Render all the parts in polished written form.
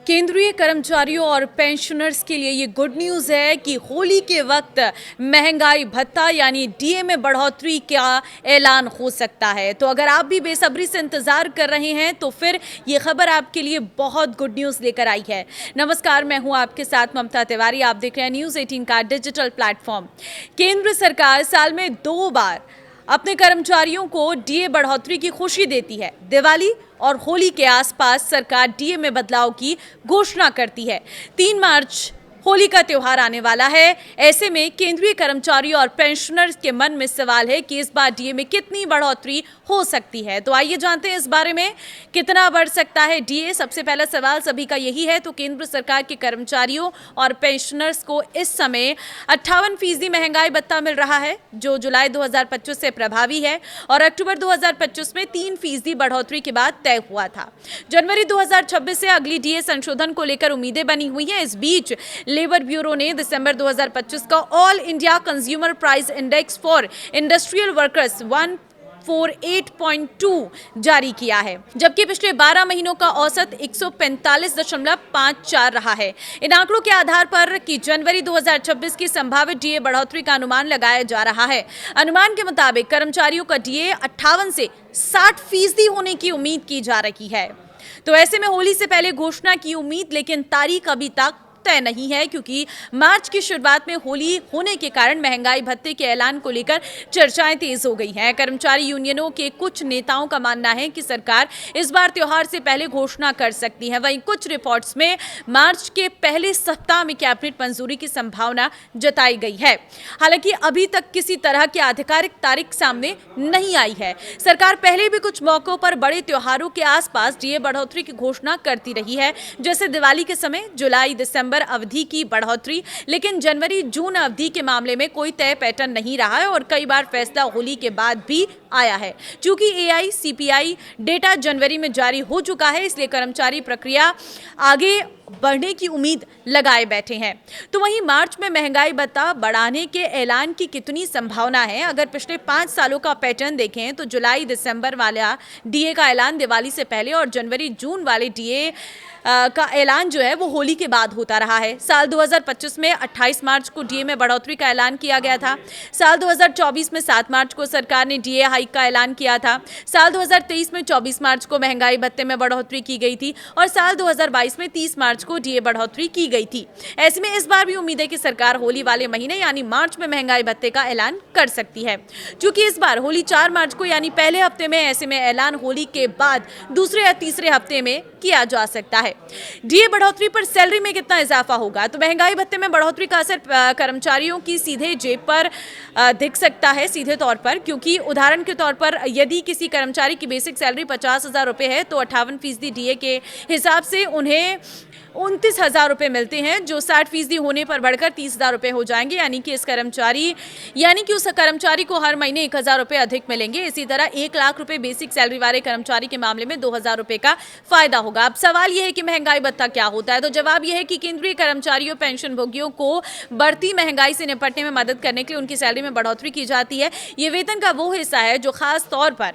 केंद्रीय कर्मचारियों और पेंशनर्स के लिए ये गुड न्यूज़ है कि होली के वक्त महंगाई भत्ता यानी डीए में बढ़ोतरी का ऐलान हो सकता है। तो अगर आप भी बेसब्री से इंतज़ार कर रहे हैं तो फिर ये खबर आपके लिए बहुत गुड न्यूज़ लेकर आई है। नमस्कार, मैं हूं आपके साथ ममता तिवारी। आप देख रहे हैं न्यूज़ 18 का डिजिटल प्लेटफॉर्म। केंद्र सरकार साल में 2 बार अपने कर्मचारियों को डीए बढ़ोतरी की खुशी देती है। दिवाली और होली के आसपास सरकार डीए में बदलाव की घोषणा करती है। 3 मार्च होली का त्योहार आने वाला है। ऐसे में केंद्रीय कर्मचारियों और पेंशनर्स के मन में सवाल है कि इस बार डीए में कितनी बढ़ोतरी हो सकती है। तो आइए जानते हैं इस बारे में, कितना बढ़ सकता है डीए। सबसे पहला सवाल सभी का यही है। तो केंद्र सरकार के कर्मचारियों और पेंशनर्स को इस समय 58% महंगाई भत्ता मिल रहा है, जो जुलाई 2025 से प्रभावी है और अक्टूबर 2025 में 3% बढ़ोतरी के बाद तय हुआ था। जनवरी 2026 से अगली डीए संशोधन को लेकर उम्मीदें बनी हुई हैं। इस बीच लेबर ब्यूरो ने दिसंबर 2025 का all India consumer price index for industrial workers 148.2 जारी किया है, जबकि पिछले 12 महीनों का औसत 145.54 रहा है। इन आंकड़ों के आधार पर कि जनवरी 2026 की संभावित डीए बढ़ोतरी का अनुमान लगाया जा रहा है। अनुमान के मुताबिक कर्मचारियों का डीए 58 से 60% होने की उम्मीद की जा रही है। तो ऐसे में होली से पहले घोषणा की उम्मीद, लेकिन तारीख अभी तक तय नहीं है, क्योंकि मार्च की शुरुआत में होली होने के कारण महंगाई भत्ते के ऐलान को लेकर चर्चाएं तेज हो गई हैं। कर्मचारी यूनियनों के कुछ नेताओं का मानना है कि सरकार इस बार त्योहार से पहले घोषणा कर सकती है। वहीं कुछ रिपोर्ट्स में मार्च के पहले सप्ताह में कैबिनेट मंजूरी की संभावना जताई गई है। हालांकि अभी तक किसी तरह की आधिकारिक तारीख सामने नहीं आई है। सरकार पहले भी कुछ मौकों पर बड़े त्योहारों के आसपास डीए बढ़ोतरी की घोषणा करती रही है, जैसे दिवाली के समय जुलाई दिसंबर अवधि की बढ़ोतरी, लेकिन जनवरी जून अवधि के मामले में कोई तय पैटर्न नहीं रहा है और कई बार फैसला होली के बाद भी आया है। चूंकि एआईसीपीआई डेटा जनवरी में जारी हो चुका है, इसलिए कर्मचारी प्रक्रिया आगे बढ़ने की उम्मीद लगाए बैठे हैं। तो वहीं मार्च में महंगाई भत्ता बढ़ाने के ऐलान की कितनी संभावना है? अगर पिछले 5 सालों का पैटर्न देखें तो जुलाई दिसंबर वाला डीए का ऐलान दिवाली से पहले और जनवरी जून वाले डीए का ऐलान जो है वो होली के बाद होता रहा है। साल 2025 में 28 मार्च को डीए में बढ़ोतरी का ऐलान किया गया था। साल 2024 में 7 मार्च को सरकार ने डीए हाइक का ऐलान किया था। साल 2023 में 24 मार्च को महंगाई भत्ते में बढ़ोतरी की गई थी और साल 2022 में 30 मार्च को डीए बढ़ोतरी की गई थी। ऐसे में इस बार भी उम्मीद है कि सरकार होली वाले महीने यानी मार्च में महंगाई भत्ते का ऐलान कर सकती है। चूंकि इस बार होली 4 मार्च को यानी पहले हफ्ते में, ऐसे में ऐलान होली के बाद दूसरे या तीसरे हफ्ते में किया जा सकता है। डीए बढ़ोतरी पर सैलरी में कितना इजाफा होगा? तो महंगाई भत्ते में बढ़ोतरी का असर कर्मचारियों की सीधे जेब पर दिख सकता है, सीधे तौर पर, क्योंकि उदाहरण के तौर पर यदि किसी कर्मचारी की बेसिक सैलरी 50,000 रुपये है तो 58% डीए के हिसाब से उन्हें 29,000 रुपये मिलते हैं, जो 60% होने पर बढ़कर 30,000 रुपये हो जाएंगे। यानी कि उस कर्मचारी को हर महीने 1,000 रुपये अधिक मिलेंगे। इसी तरह 1 लाख रुपये बेसिक सैलरी वाले कर्मचारी के मामले में 2,000 रुपये का फायदा होगा। अब सवाल यह है कि महंगाई भत्ता क्या होता है? तो जवाब यह है कि केंद्रीय कर्मचारियों पेंशन भोगियों को बढ़ती महंगाई से निपटने में मदद करने के लिए उनकी सैलरी में बढ़ोतरी की जाती है। ये वेतन का वो हिस्सा है जो खास तौर पर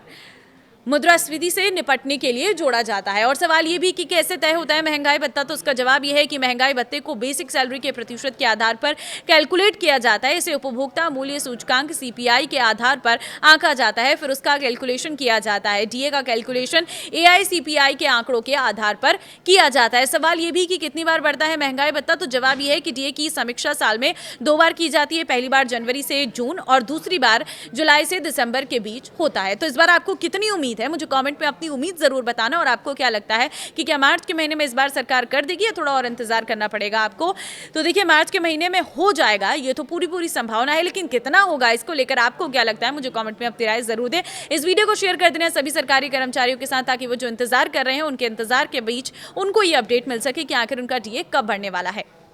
मुद्रास्फीति से निपटने के लिए जोड़ा जाता है। और सवाल ये भी कि कैसे तय होता है महंगाई भत्ता? तो उसका जवाब यह है कि महंगाई भत्ते को बेसिक सैलरी के प्रतिशत के आधार पर कैलकुलेट किया जाता है। इसे उपभोक्ता मूल्य सूचकांक सीपीआई के आधार पर आंका जाता है, फिर उसका कैलकुलेशन किया जाता है। डीए का कैलकुलेशन एआईसीपीआई के आंकड़ों के आधार पर किया जाता है। सवाल ये भी कि कितनी बार बढ़ता है महंगाई भत्ता? तो जवाब यह है कि डीए की समीक्षा साल में 2 बार की जाती है। पहली बार जनवरी से जून और दूसरी बार जुलाई से दिसंबर के बीच होता है। तो इस बार आपको कितनी उम्मीद है? मुझे कमेंट में अपनी उम्मीद जरूर बताना। और आपको क्या लगता है कि क्या मार्च के महीने में इस बार सरकार कर देगी या थोड़ा और इंतजार करना पड़ेगा आपको? तो देखिए, मार्च के महीने में हो जाएगा, ये तो पूरी संभावना है, लेकिन कितना होगा इसको लेकर आपको क्या लगता है? मुझे कमेंट में अपनी राय जरूर दें। इस वीडियो को शेयर कर देना सभी सरकारी कर्मचारियों के साथ, ताकि वो जो इंतजार कर रहे हैं उनके इंतजार के बीच उनको ये अपडेट मिल सके कि आखिर उनका डीए कब बढ़ने वाला है।